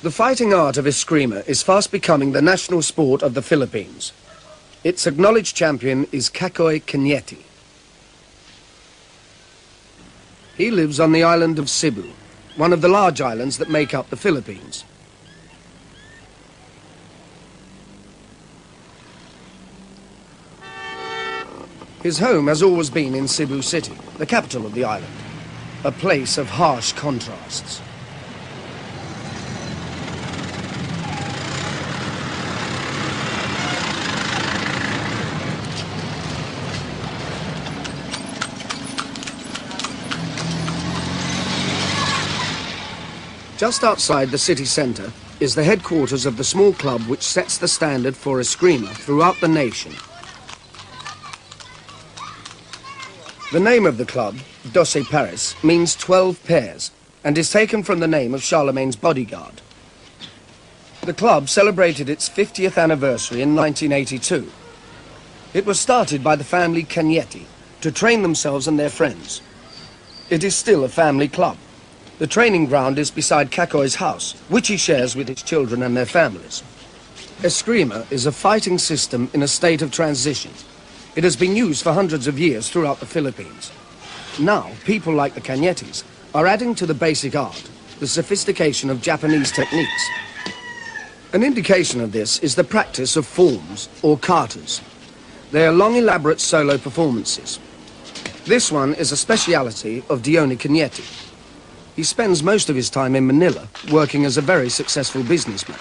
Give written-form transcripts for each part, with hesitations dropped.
The fighting art of Eskrima is fast becoming the national sport of the Philippines. Its acknowledged champion is Cacoy Cañete. He lives on the island of Cebu, one of the large islands that make up the Philippines. His home has always been in Cebu City, the capital of the island, a place of harsh contrasts. Just outside the city centre is the headquarters of the small club which sets the standard for Eskrima throughout the nation. The name of the club, Doce Pares, means 12 pairs and is taken from the name of Charlemagne's bodyguard. The club celebrated its 50th anniversary in 1982. It was started by the family Cañete to train themselves and their friends. It is still a family club. The training ground is beside Cacoy's house, which he shares with his children and their families. Eskrima is a fighting system in a state of transition. It has been used for hundreds of years throughout the Philippines. Now, people like the Cañetes are adding to the basic art the sophistication of Japanese techniques. An indication of this is the practice of forms, or katas. They are long, elaborate solo performances. This one is a speciality of Doce Cañete. He spends most of his time in Manila, working as a very successful businessman.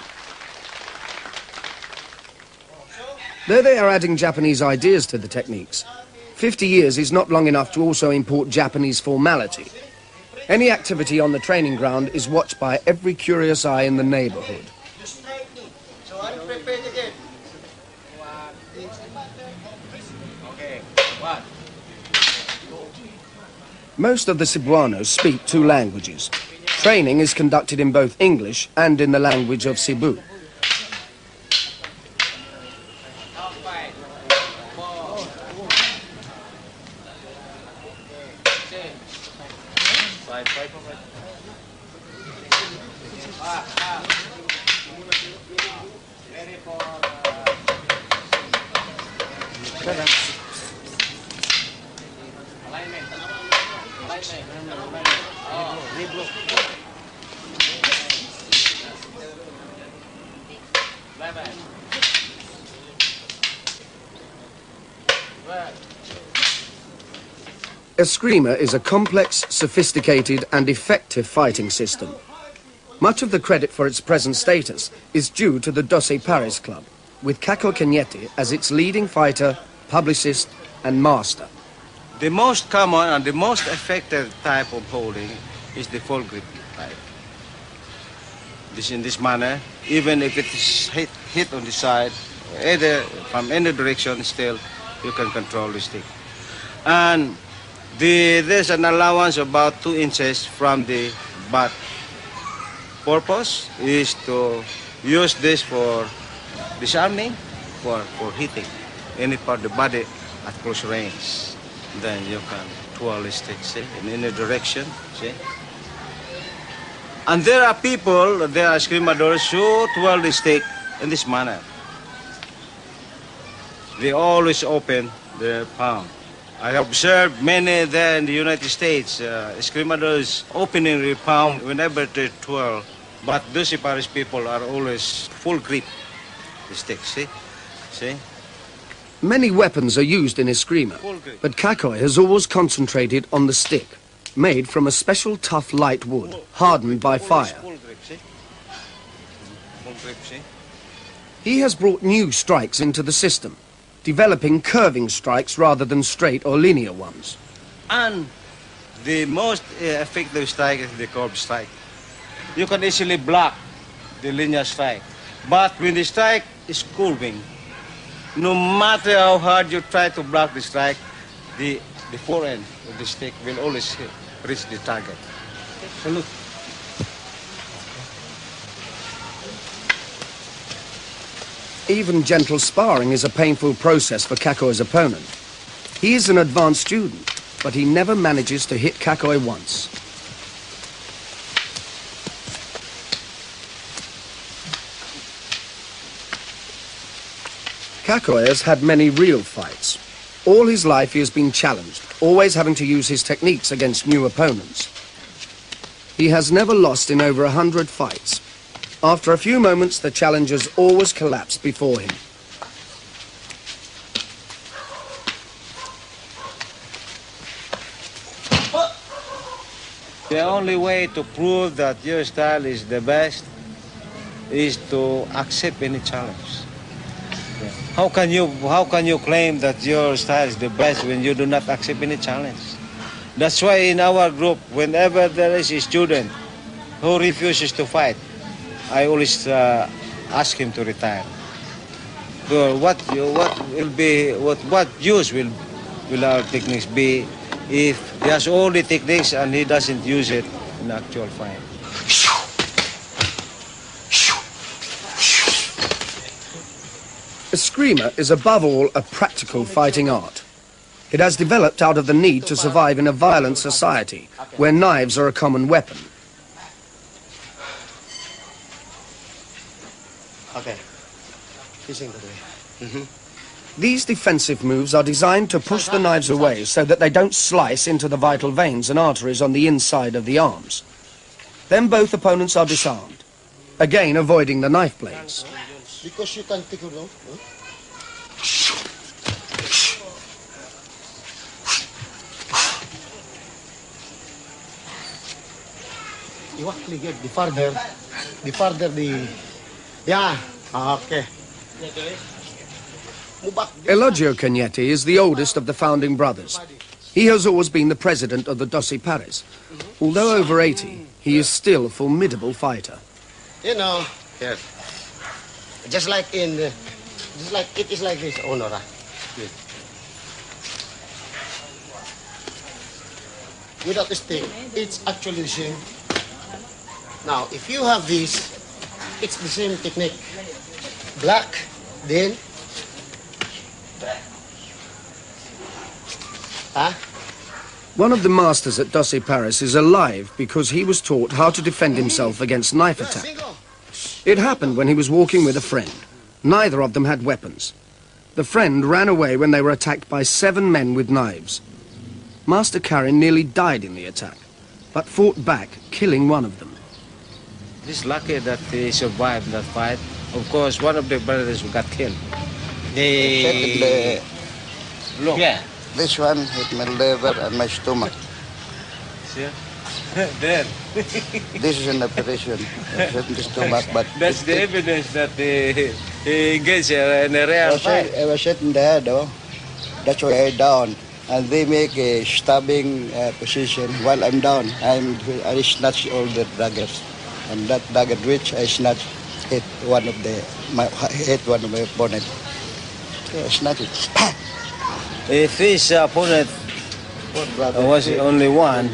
Though they are adding Japanese ideas to the techniques, 50 years is not long enough to also import Japanese formality. Any activity on the training ground is watched by every curious eye in the neighborhood. Most of the Cebuanos speak two languages. Training is conducted in both English and in the language of Cebu. Eskrima is a complex, sophisticated and effective fighting system. Much of the credit for its present status is due to the Doce Pares Club, with Cacoy Cañete as its leading fighter, publicist and master. The most common and the most effective type of holding is the full grip type. In this manner, even if it is hit on the side, either from any direction, still you can control the stick. And there's an allowance of about 2 inches from the butt. Purpose is to use this for disarming, for hitting any part of the body at close range. Then you can twirl the stick, see, in any direction, see. And there are people, there are escrimadores who twirl the stick in this manner. They always open their palm. I observed many there in the United States, escrimadores opening their palm whenever they twirl. But Doce Pares people are always full grip the stick, see? See? Many weapons are used in Eskrima, but Cacoy has always concentrated on the stick, made from a special tough light wood, hardened by fire. Full grip, see? Full grip, see? He has brought new strikes into the system, developing curving strikes rather than straight or linear ones. And the most effective strike is the curved strike. You can easily block the linear strike. But when the strike is curving, no matter how hard you try to block the strike, the forend of the stick will always reach the target. Salute. Even gentle sparring is a painful process for Cacoy's opponent. He is an advanced student, but he never manages to hit Cacoy once. Cacoy has had many real fights. All his life he has been challenged, always having to use his techniques against new opponents. He has never lost in over 100 fights. After a few moments, the challengers always collapse before him. The only way to prove that your style is the best is to accept any challenge. How can you claim that your style is the best when you do not accept any challenge? That's why in our group, whenever there is a student who refuses to fight, I always ask him to retire. So what use will our techniques be if he has all the techniques and he doesn't use it in actual fight? Eskrima is above all a practical fighting art. It has developed out of the need to survive in a violent society where knives are a common weapon. Okay. These defensive moves are designed to push the knives away so that they don't slice into the vital veins and arteries on the inside of the arms. Then both opponents are disarmed, again avoiding the knife blades. Because you can take it off. You actually get the farther the... Yeah, okay. Elogio Cañete is the oldest of the founding brothers. He has always been the president of the Doce Pares. Although over 80, he is still a formidable fighter. You know, here. Just like it is like this, Honora. Without the stick, it's actually the same. Now, if you have this, it's the same technique. Black, then... One of the masters at Doce Pares is alive because he was taught how to defend himself against knife attack. It happened when he was walking with a friend. Neither of them had weapons. The friend ran away when they were attacked by 7 men with knives. Master Karin nearly died in the attack, but fought back, killing one of them. He's lucky that he survived that fight. Of course, one of the brothers got killed. Look, Yeah. this one hit my liver and my stomach. See? There. This is an operation. Hit the stomach, but That's the evidence that he engaged in a real fight. I was sitting there, though. That's why I down. And they make a stabbing position while I'm down. I snatch all the daggers. And that dagger which I snatch hit one of my opponent. Okay, I snatch it. If his opponent was only one,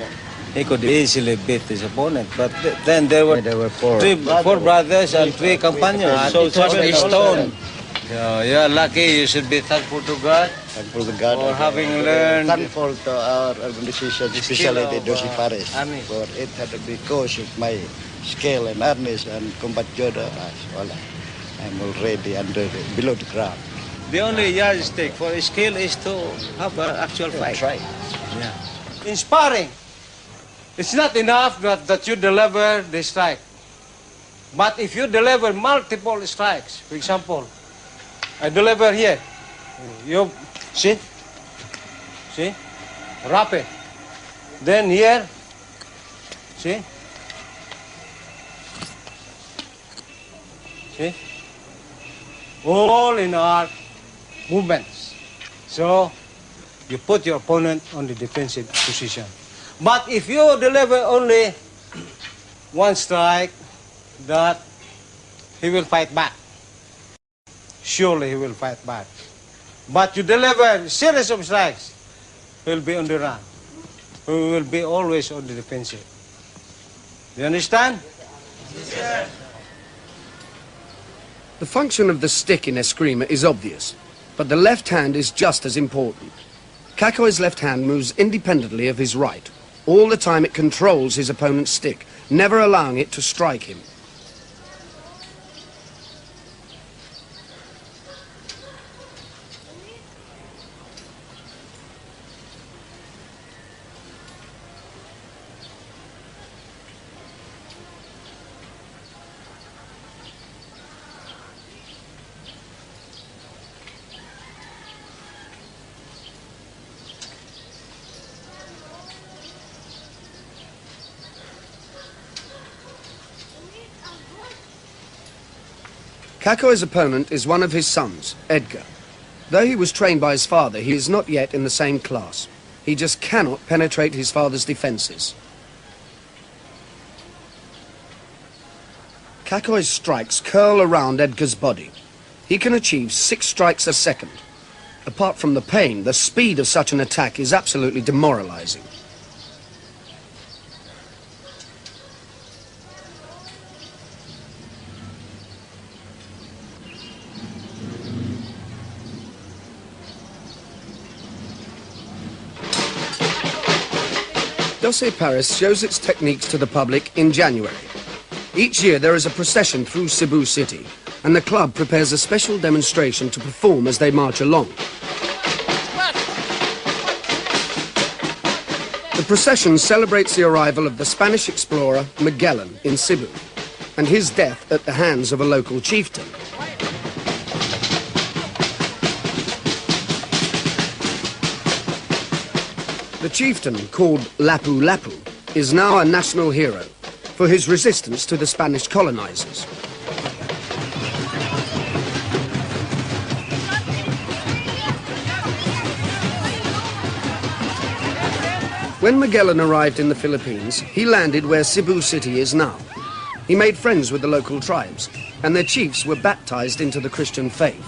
he could easily beat his opponent. But then there were four brothers and 3 companions. So it was a stone. So you're lucky. You should be thankful to God. Thankful to God. For having learned. Thankful to our organization, especially the Doce Pares, Arnis. for it had because of my skill and Arnis and combat judo. I'm already below the ground. The only yardstick for a skill is to have an actual fight. Try. Yeah. In sparring, it's not enough that you deliver the strike. But if you deliver multiple strikes, for example, I deliver here. You see? See? Wrap it. Then here. See? See? All in our movements. So you put your opponent on the defensive position. But if you deliver only one strike, that he will fight back. Surely he will fight back. but you deliver series of strikes, he will be on the run. He will be always on the defensive. Do you understand? Yes, sir. The function of the stick in Eskrima is obvious, but the left hand is just as important. Cacoy's left hand moves independently of his right. All the time it controls his opponent's stick, never allowing it to strike him. Cacoy's opponent is one of his sons, Edgar. Though he was trained by his father, he is not yet in the same class. He just cannot penetrate his father's defenses. Cacoy's strikes curl around Edgar's body. He can achieve 6 strikes a second. Apart from the pain, the speed of such an attack is absolutely demoralizing. Doce Pares shows its techniques to the public in January. Each year there is a procession through Cebu City, and the club prepares a special demonstration to perform as they march along. The procession celebrates the arrival of the Spanish explorer Magellan in Cebu, and his death at the hands of a local chieftain. The chieftain, called Lapu Lapu, is now a national hero for his resistance to the Spanish colonizers. When Magellan arrived in the Philippines, he landed where Cebu City is now. He made friends with the local tribes, and their chiefs were baptized into the Christian faith.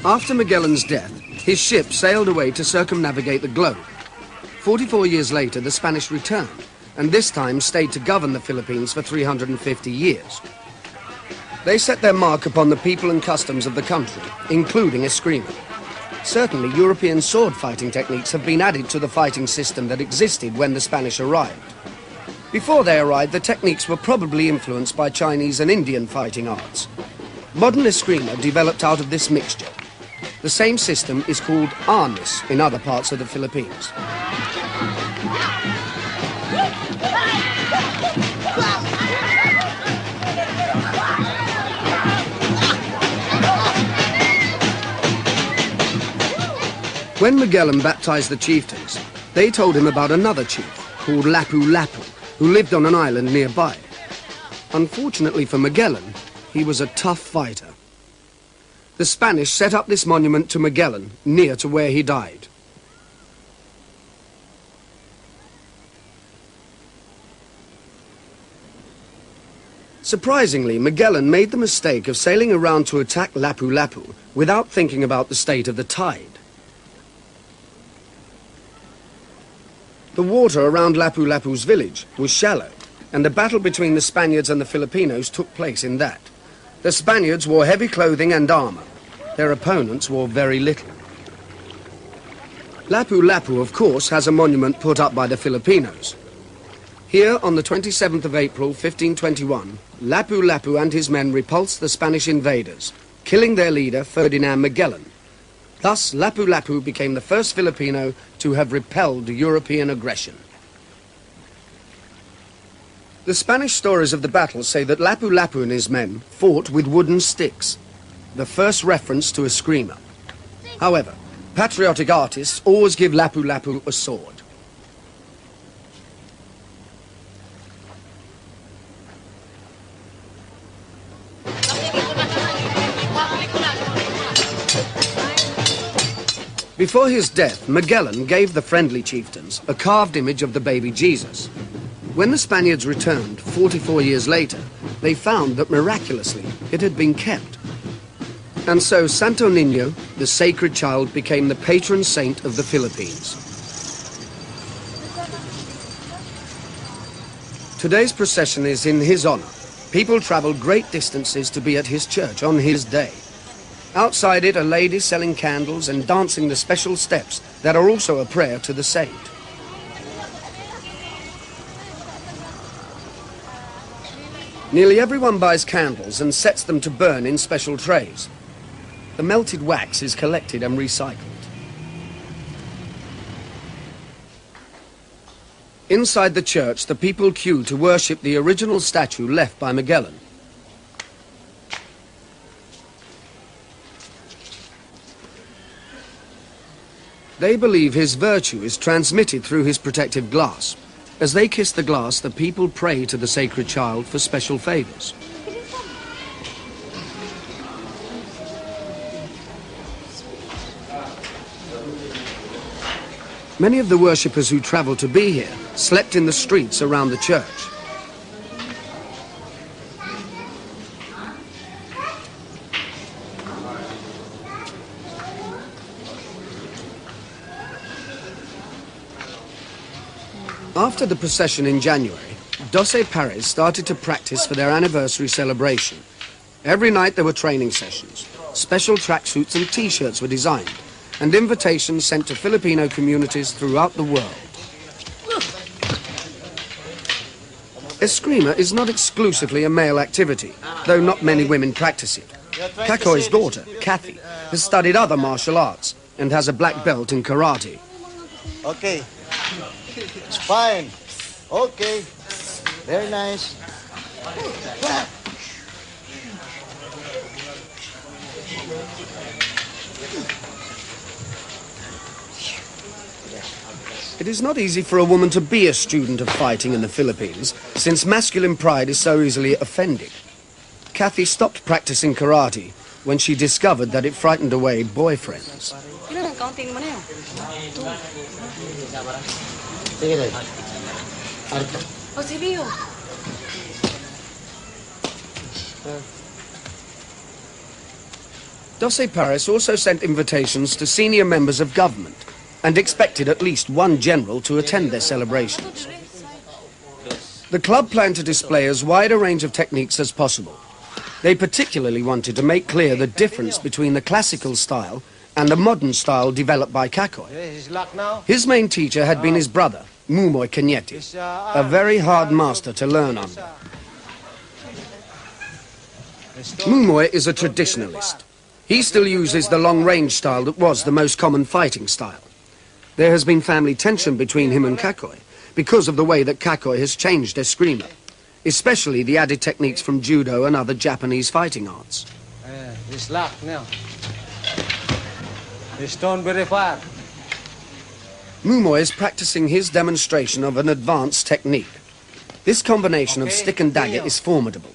After Magellan's death, his ship sailed away to circumnavigate the globe. 44 years later, the Spanish returned, and this time stayed to govern the Philippines for 350 years. They set their mark upon the people and customs of the country, including Eskrima. Certainly, European sword fighting techniques have been added to the fighting system that existed when the Spanish arrived. Before they arrived, the techniques were probably influenced by Chinese and Indian fighting arts. Modern Eskrima developed out of this mixture. The same system is called Arnis in other parts of the Philippines. When Magellan baptized the chieftains, they told him about another chief called Lapu Lapu, who lived on an island nearby. Unfortunately for Magellan, he was a tough fighter. The Spanish set up this monument to Magellan near to where he died. Surprisingly, Magellan made the mistake of sailing around to attack Lapu Lapu without thinking about the state of the tide. The water around Lapu Lapu's village was shallow, and the battle between the Spaniards and the Filipinos took place in that. The Spaniards wore heavy clothing and armor. Their opponents wore very little. Lapu Lapu, of course, has a monument put up by the Filipinos. Here, on the 27th of April, 1521, Lapu Lapu and his men repulsed the Spanish invaders, killing their leader, Ferdinand Magellan. Thus, Lapu Lapu became the first Filipino to have repelled European aggression. The Spanish stories of the battle say that Lapu Lapu and his men fought with wooden sticks, the first reference to Eskrima. However, patriotic artists always give Lapu Lapu a sword. Before his death, Magellan gave the friendly chieftains a carved image of the baby Jesus. When the Spaniards returned 44 years later, they found that miraculously it had been kept. And so Santo Niño, the sacred child, became the patron saint of the Philippines. Today's procession is in his honor. People travel great distances to be at his church on his day. Outside it are ladies selling candles and dancing the special steps that are also a prayer to the saint. Nearly everyone buys candles and sets them to burn in special trays. The melted wax is collected and recycled. Inside the church, the people queue to worship the original statue left by Magellan. They believe his virtue is transmitted through his protective glass. As they kiss the glass, the people pray to the sacred child for special favors. Many of the worshippers who travel to be here slept in the streets around the church. After the procession in January, Doce Pares started to practice for their anniversary celebration. Every night there were training sessions. Special tracksuits and T-shirts were designed, and invitations sent to Filipino communities throughout the world. Eskrima is not exclusively a male activity, though not many women practice it. Cacoy's daughter, Kathy, has studied other martial arts and has a black belt in karate. Okay. It's fine. Okay. Very nice. It is not easy for a woman to be a student of fighting in the Philippines, since masculine pride is so easily offended. Kathy stopped practicing karate when she discovered that it frightened away boyfriends. Doce Pares also sent invitations to senior members of government and expected at least one general to attend their celebrations. The club planned to display as wide a range of techniques as possible. They particularly wanted to make clear the difference between the classical style and the modern style developed by Cacoy. His main teacher had been his brother, Cañete, a very hard master to learn under. Mumoy is a traditionalist. He still uses the long-range style that was the most common fighting style. There has been family tension between him and Cacoy because of the way that Cacoy has changed Eskrima, especially the added techniques from judo and other Japanese fighting arts. It's locked now. It's stone very far. Mumoy is practicing his demonstration of an advanced technique. This combination of stick and dagger is formidable.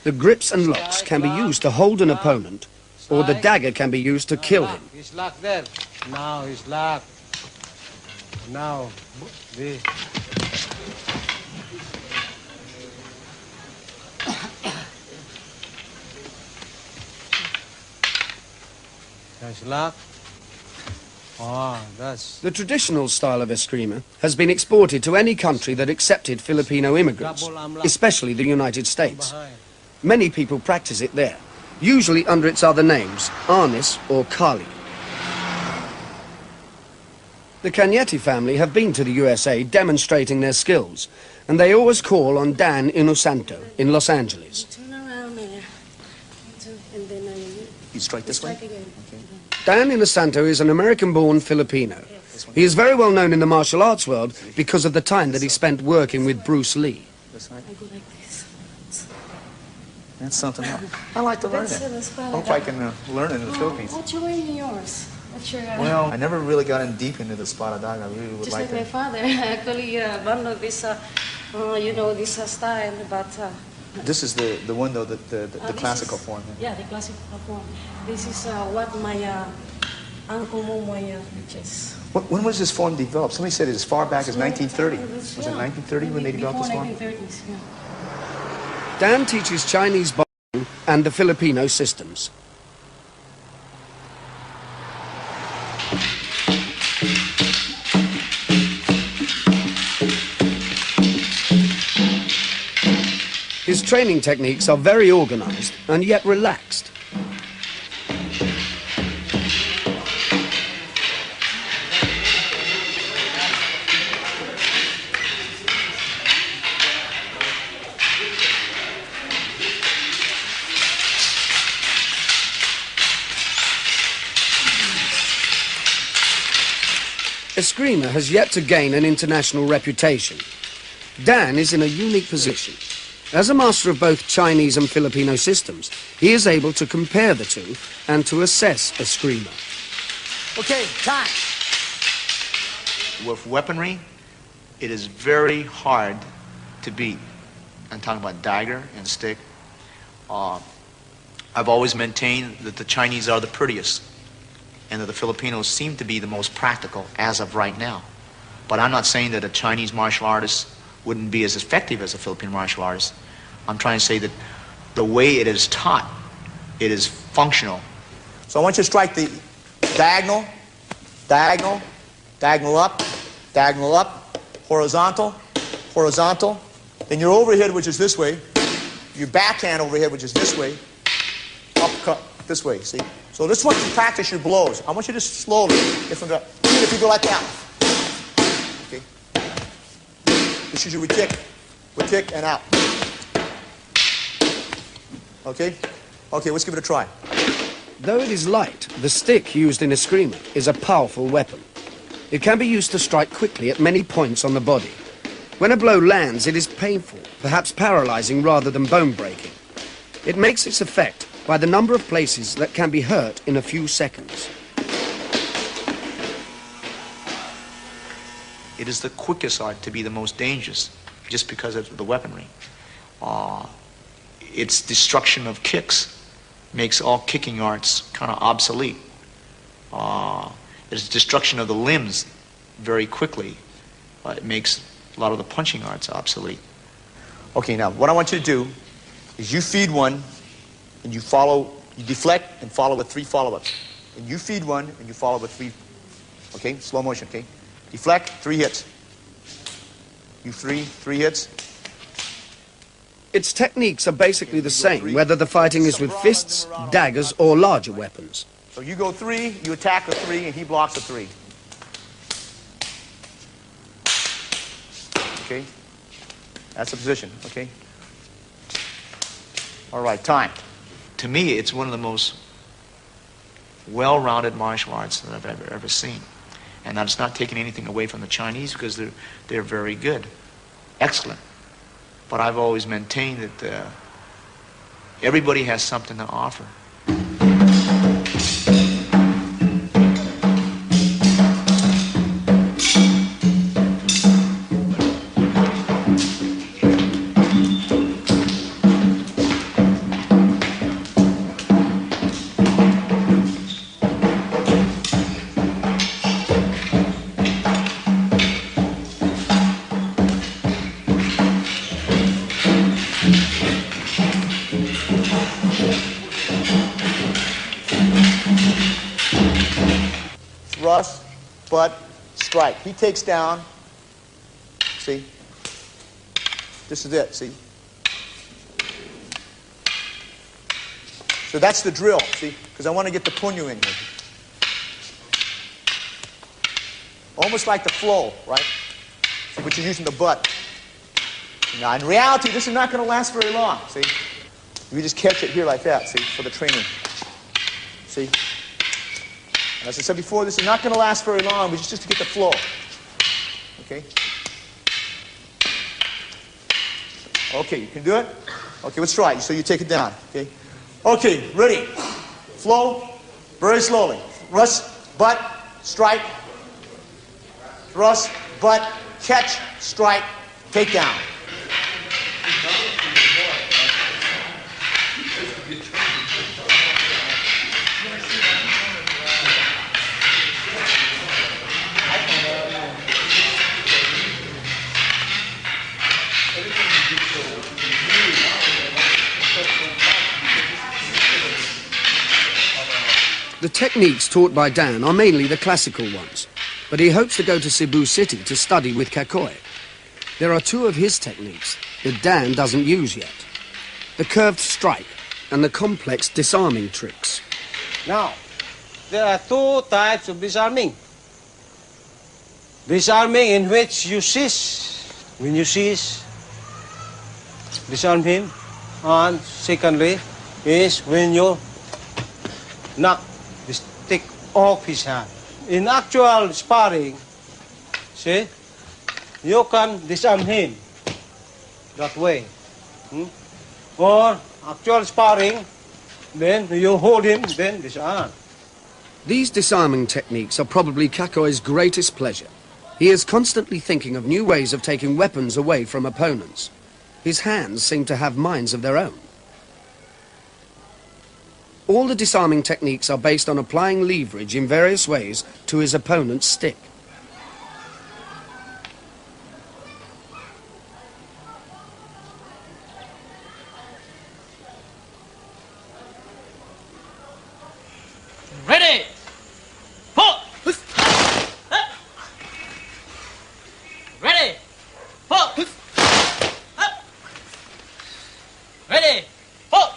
The grips and locks can be used to hold an opponent, or the dagger can be used to kill him. He's locked there. Now he's locked. Now, this. That's locked. Oh, that's... The traditional style of Eskrima has been exported to any country that accepted Filipino immigrants, especially the United States. Many people practice it there, usually under its other names, Arnis or Kali. The Cañete family have been to the USA demonstrating their skills, and they always call on Dan Inosanto in Los Angeles. Turn around there. And then You strike this way? again. Okay. Dan Inosanto is an American-born Filipino. He is very well known in the martial arts world because of the time that he spent working with Bruce Lee. This way? I go like this. That's something else. I like to learn That's it. that's I hope I can learn it in the Philippines. What's your way in yours? What's your... Well, I never really got in deep into the Espada Dagger. I really would just like like my to. father. Actually, one of this, you know, this style, but... This is the one, though, the this classical is- form. Yeah, the classical form. This is what my uncle Mumoy teaches. When was this form developed? Somebody said it as far back as 1930. Was it 1930 when they developed this Before form? 1930s, yeah. Dan teaches Chinese boxing and the Filipino systems. His training techniques are very organized and yet relaxed. Eskrima has yet to gain an international reputation. Dan is in a unique position. As a master of both Chinese and Filipino systems, he is able to compare the two and to assess Eskrima. Okay, time. With weaponry, it is very hard to beat. I'm talking about dagger and stick. I've always maintained that the Chinese are the prettiest and that the Filipinos seem to be the most practical as of right now. But I'm not saying that a Chinese martial artist wouldn't be as effective as a Filipino martial artist. I'm trying to say that the way it is taught, it is functional. So I want you to strike the diagonal, diagonal, diagonal up, horizontal, horizontal. Then your overhead, which is this way, your backhand overhead, which is this way, uppercut this way, see? So this one, to practice your blows. I want you to just slowly, even if you go like that. Okay? This is your kick and out. Okay? Okay, let's give it a try. Though it is light, the stick used in Eskrima is a powerful weapon. It can be used to strike quickly at many points on the body. When a blow lands, it is painful, perhaps paralyzing rather than bone-breaking. It makes its effect by the number of places that can be hurt in a few seconds. It is the quickest art to be the most dangerous, just because of the weaponry. Its destruction of kicks makes all kicking arts kind of obsolete. Its destruction of the limbs very quickly. It makes a lot of the punching arts obsolete. Okay, now what I want you to do is you feed one, and you deflect and follow with 3 follow-ups. And you feed one, and you follow with 3, okay, slow motion, okay? Deflect, 3 hits. You 3 hits. Its techniques are basically the same, whether the fighting is with fists, daggers, or larger weapons. So you go 3, you attack a 3, and he blocks a 3. Okay? That's the position, okay? All right, time. To me, it's one of the most well-rounded martial arts that I've ever seen. And that's not taking anything away from the Chinese, because they're very good. Excellent. But I've always maintained that everybody has something to offer. Thrust, butt, strike. He takes down. See? This is it, see? So that's the drill, see? Because I want to get the punyu in here. Almost like the flow, right? See, but you're using the butt. Now, in reality, this is not going to last very long, see? You just catch it here like that, see, for the training. See? And as I said before, this is not going to last very long, but just to get the flow. Okay? Okay, you can do it? Okay, let's try it. So you take it down, okay? Okay, ready. Flow, very slowly. Thrust, butt, strike. Thrust, butt, catch, strike, take down. The techniques taught by Dan are mainly the classical ones, but he hopes to go to Cebu City to study with Cacoy. There are 2 of his techniques that Dan doesn't use yet. the curved strike, and the complex disarming tricks. Now, there are two types of disarming. Disarming in which you seize. When you seize, disarm him. And secondly is when you knock the stick off his hand. In actual sparring, see, you can disarm him that way. Or actual sparring, then you hold him, then disarm. These disarming techniques are probably Cacoy's greatest pleasure. He is constantly thinking of new ways of taking weapons away from opponents. His hands seem to have minds of their own. All the disarming techniques are based on applying leverage in various ways to his opponent's stick. Ready! Pull! Ready! Pull! Ready! Pull!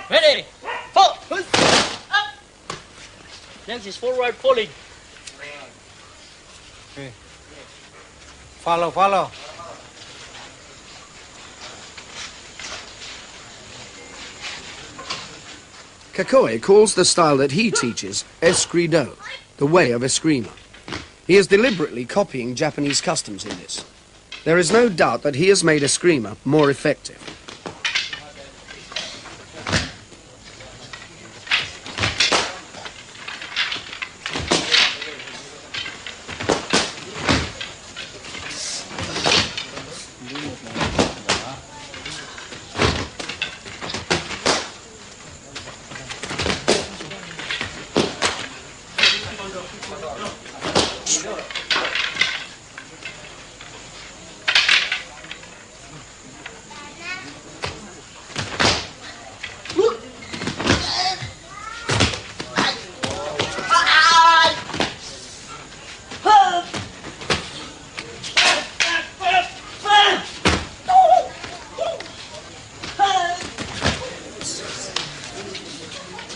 Ready! Pull! Next is forward pulling. Okay. Follow, follow. Cacoy calls the style that he teaches Eskrima, the way of Eskrima. He is deliberately copying Japanese customs in this. There is no doubt that he has made Eskrima more effective.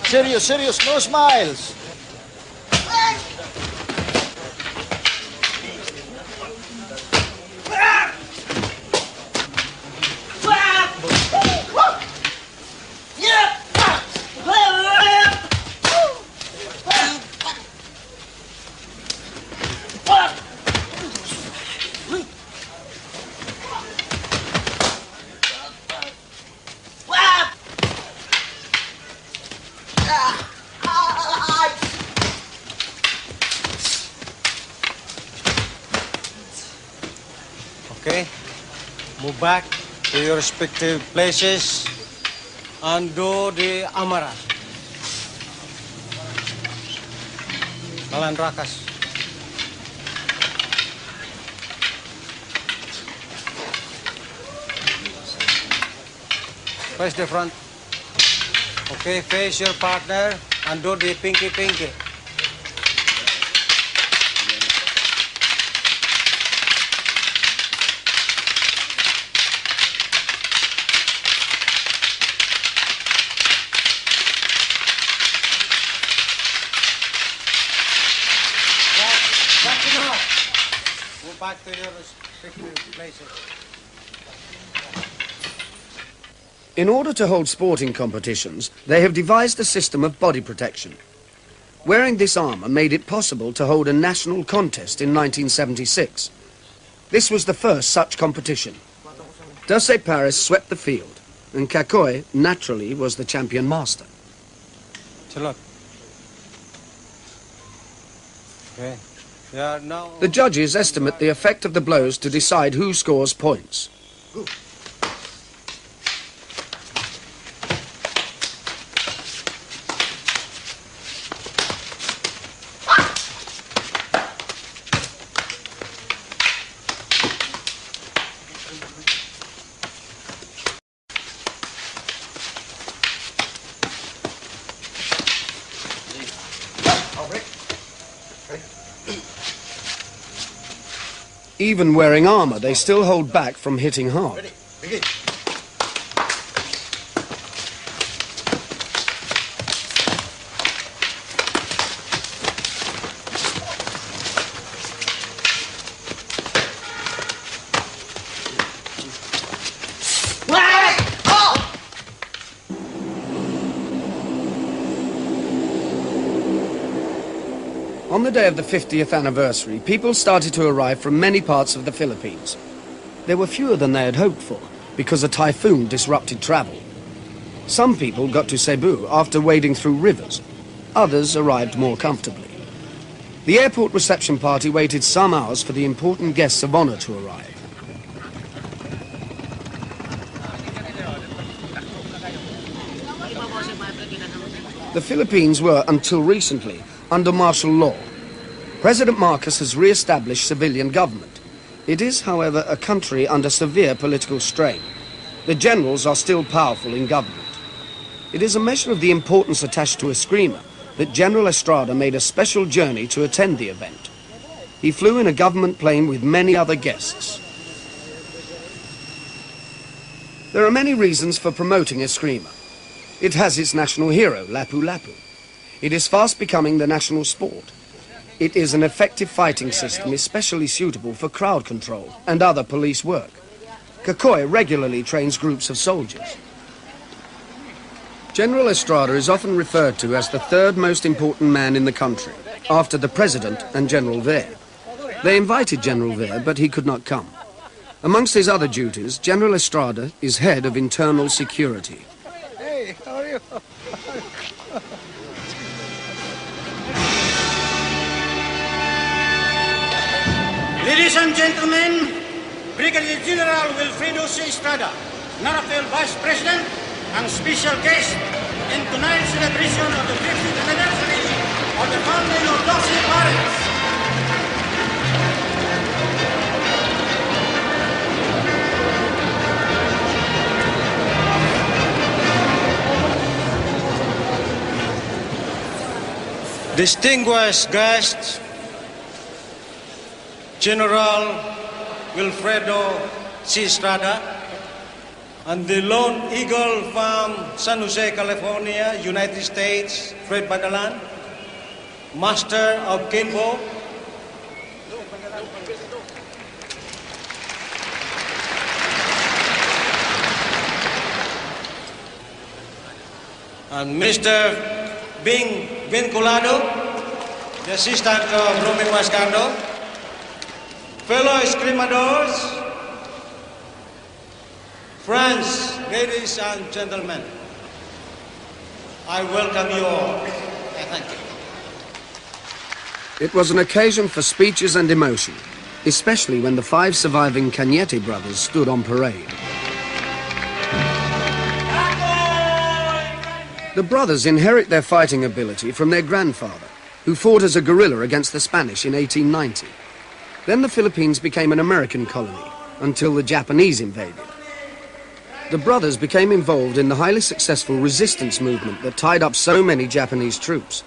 Serious, serious, no smiles. Okay, move back to your respective places and do the amara. Malandrakas. Face the front. Okay, face your partner and do the pinky. Back to your respective places. In order to hold sporting competitions, they have devised a system of body protection. Wearing this armour made it possible to hold a national contest in 1976. This was the first such competition. Doce Pares swept the field, and Cacoy, naturally, was the champion master. Salute. Okay. Yeah, now... The judges estimate the effect of the blows to decide who scores points. Even wearing armor, they still hold back from hitting hard. Ready, begin. On the day of the 50th anniversary, people started to arrive from many parts of the Philippines. There were fewer than they had hoped for, because a typhoon disrupted travel. Some people got to Cebu after wading through rivers. Others arrived more comfortably. The airport reception party waited some hours for the important guests of honor to arrive. The Philippines were, until recently, under martial law. President Marcos has re-established civilian government. It is, however, a country under severe political strain. The generals are still powerful in government. It is a measure of the importance attached to Eskrima that General Estrada made a special journey to attend the event. He flew in a government plane with many other guests. There are many reasons for promoting Eskrima. It has its national hero, Lapu-Lapu. It is fast becoming the national sport. It is an effective fighting system especially suitable for crowd control and other police work. Cacoy regularly trains groups of soldiers. General Estrada is often referred to as the third most important man in the country, after the President and General Vare. They invited General Vare, but he could not come. Amongst his other duties, General Estrada is head of internal security. Hey, how are you? Ladies and gentlemen, Brigadier General Wilfredo C. Estrada, Narafel Vice President, and special guest in tonight's celebration of the 50th anniversary of the founding of Doce Pares. Distinguished guests, General Wilfredo C. Estrada, and the Lone Eagle from San Jose, California, United States, Fred Badalan, Master of Kinbo, and Mr. Bing Vinculado, the assistant of Romy Mascardo, fellow escrimadores, friends, ladies and gentlemen, I welcome you all. Thank you. It was an occasion for speeches and emotion, especially when the 5 surviving Cañete brothers stood on parade. The brothers inherit their fighting ability from their grandfather, who fought as a guerrilla against the Spanish in 1890. Then the Philippines became an American colony, until the Japanese invaded. The brothers became involved in the highly successful resistance movement that tied up so many Japanese troops.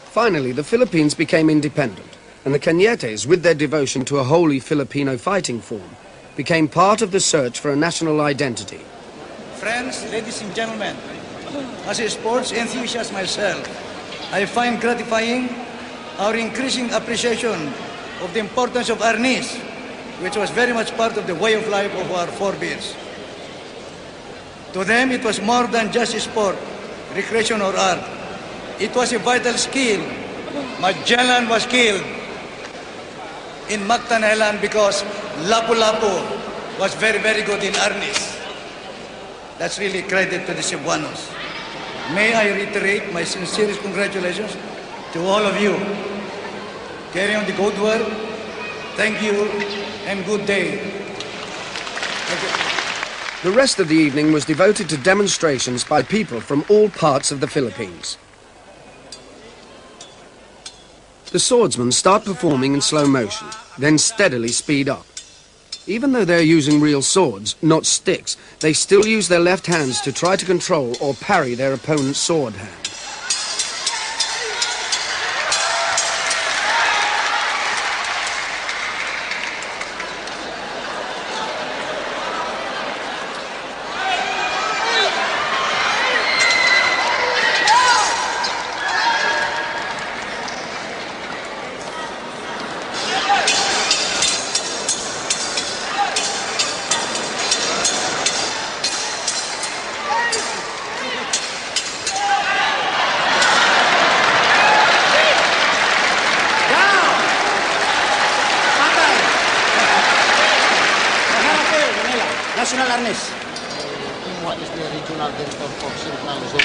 Finally, the Philippines became independent, and the Cañetes, with their devotion to a wholly Filipino fighting form, became part of the search for a national identity. Friends, ladies and gentlemen, as a sports enthusiast myself, I find gratifying our increasing appreciation of the importance of Arnis, which was very much part of the way of life of our forebears. To them, it was more than just a sport, recreation, or art. It was a vital skill. Magellan was killed in Mactan Island because Lapu-Lapu was very, very good in Arnis. That's really credit to the Cebuanos. May I reiterate my sincerest congratulations to all of you. Carry on the good work. Thank you and good day. Thank you. The rest of the evening was devoted to demonstrations by people from all parts of the Philippines. The swordsmen start performing in slow motion, then steadily speed up. Even though they're using real swords, not sticks, they still use their left hands to try to control or parry their opponent's sword hand. Arnis. What is the regional director for Central Zone?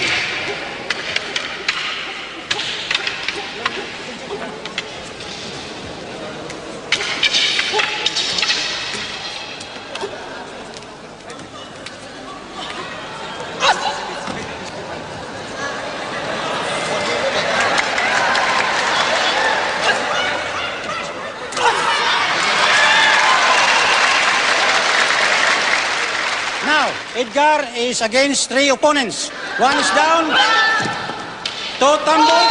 Now, Edgar is against 3 opponents. One is down, 2 tumble,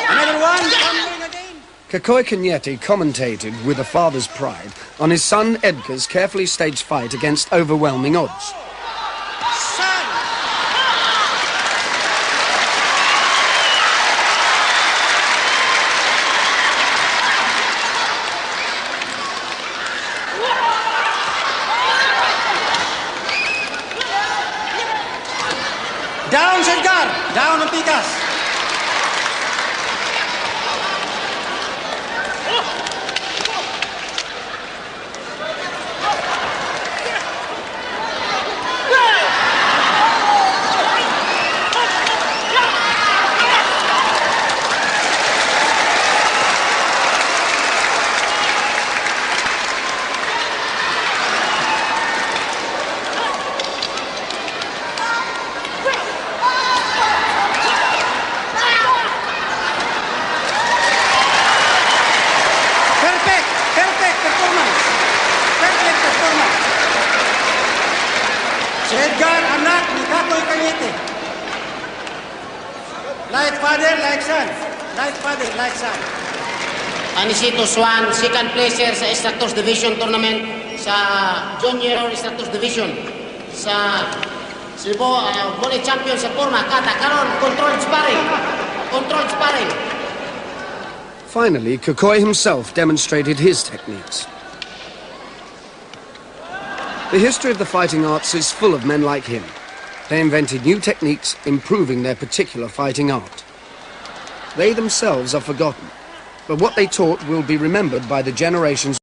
another one tumbling again. Cacoy Cañete commentated with a father's pride on his son Edgar's carefully staged fight against overwhelming odds. Son! Down, Edgar! Down ang pikas! Perfect performance! Perfect performance! Si Edgar, anak ni Cacoy Cañete. Like father, like son. Like father, like son. Anisito Swan, second placer sa Instructors Division Tournament sa Junior Instructors Division sa Cebu Volley Champion sa Porma, Kata, karon controlled sparring. Controlled sparring. Finally, Cacoy himself demonstrated his techniques. The history of the fighting arts is full of men like him. They invented new techniques, improving their particular fighting art. They themselves are forgotten, but what they taught will be remembered by the generations